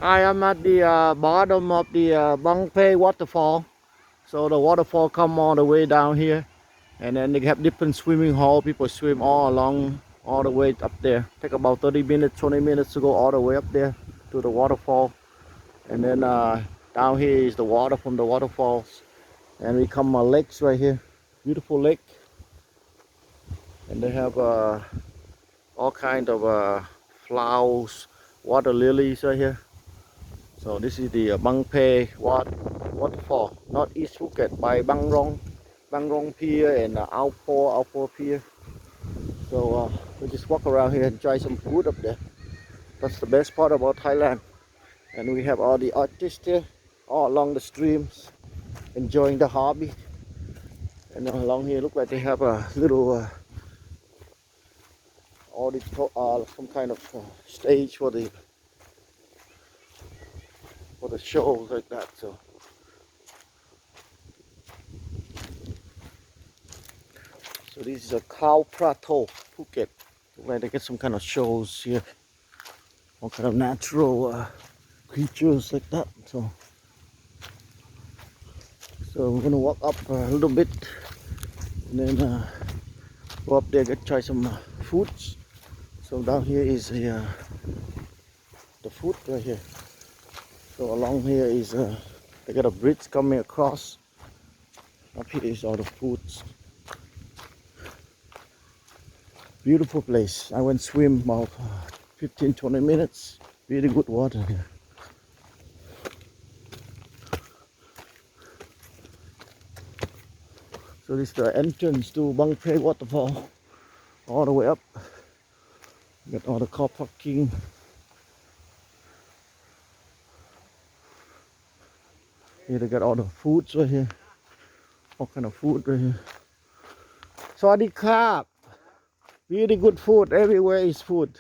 I am at the bottom of the Bang Pe waterfall. So the waterfall come all the way down here, and then they have different swimming hall. People swim all along, all the way up there. Take about 30 minutes, 20 minutes to go all the way up there to the waterfall. And then down here is the water from the waterfalls, and we come lakes right here. Beautiful lake, and they have all kind of flowers, water lilies right here. So this is the Bang Pe waterfall, northeast Phuket by Bang Rong Pier and Ao Po Pier. So we just walk around here and try some food up there. That's the best part about Thailand. And we have all the artists here, all along the streams, enjoying the hobby. And along here, look like they have a little some kind of stage for the shows like that. So this is a cow plateau, Phuket, where they get some kind of shows here, all kind of natural creatures like that. So we're gonna walk up a little bit, and then go up there, try some foods. So down here is the food right here. So along here is they got a bridge coming across. Up here is all the foods. Beautiful place. I went swim about 15-20 minutes. Really good water here. So this is the entrance to Bang Pe Waterfall, all the way up. Got all the car parking. Here they got all the foods right here. All kind of food right here. Sawadee krap. Really good food. Everywhere is food.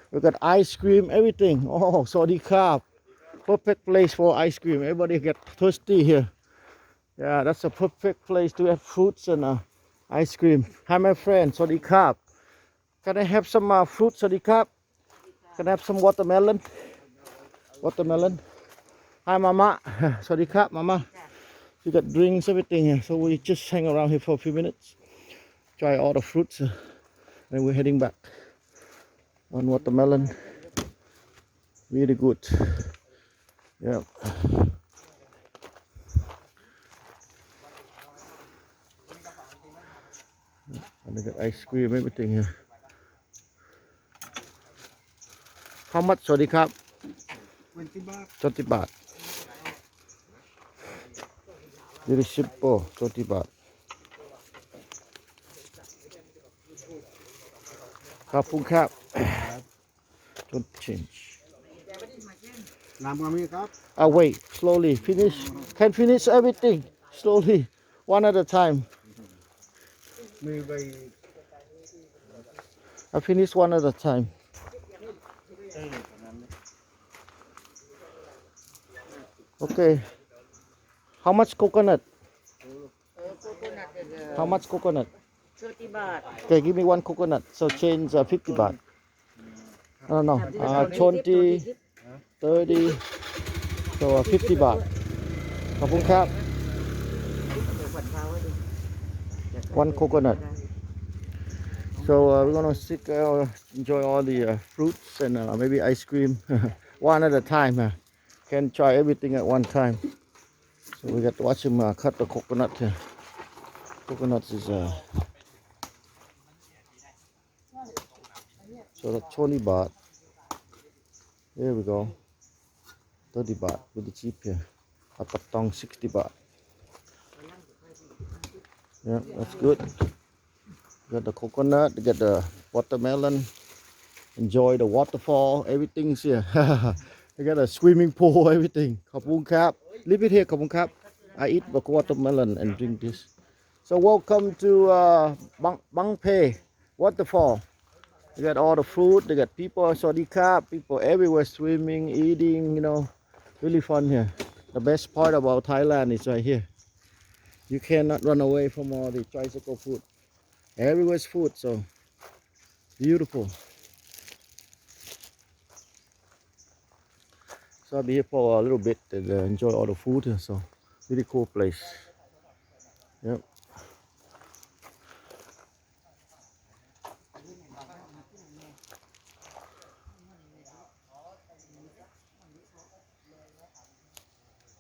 We got ice cream, everything. Oh, sawadee krap. Perfect place for ice cream. Everybody get thirsty here. Yeah, that's a perfect place to have fruits and ice cream. Hi, my friend. Sawadee krap. Can I have some fruit, sawadee krap? Can I have some watermelon? Watermelon. Hi, Mama. Sawadee krap, Mama. We got drinks, everything here. So we just hang around here for a few minutes. Try all the fruits. And we're heading back. On watermelon. Really good. Yeah. And they got ice cream, everything here. How much, sawadee krap? 20 baht. 20 baht. Very simple, 20 baht. ขอบคุณครับ Don't change. น้ำก็มีครับ Wait, slowly, finish. Can finish everything, slowly, one at a time. มีใบ I finish one at a time. Okay. How much coconut? How much coconut? 30 baht. Okay, give me one coconut. So change 50 baht. No. 20, 30. So 50 baht. ขอบคุณครับ One coconut. So we're gonna enjoy all the fruits and maybe ice cream one at a time. Can try everything at one time. So we got to watch him cut the coconut here. Coconuts is so that's 20 baht. There we go. 30 baht with the cheap here. Apatong 60 baht. Yeah, that's good. Got the coconut, get the watermelon. Enjoy the waterfall. Everything's here. They got a swimming pool, everything. Kapung Kap. Leave it here, Kapung Kap. I eat the watermelon and drink this. So welcome to Bang Pe Waterfall. They got all the food. They got people, sawadee krap, people everywhere swimming, eating, really fun here. The best part about Thailand is right here. You cannot run away from all the tricycle food. Everywhere's food, so beautiful. So I'll be here for a little bit and enjoy all the food. So really cool place. Yep.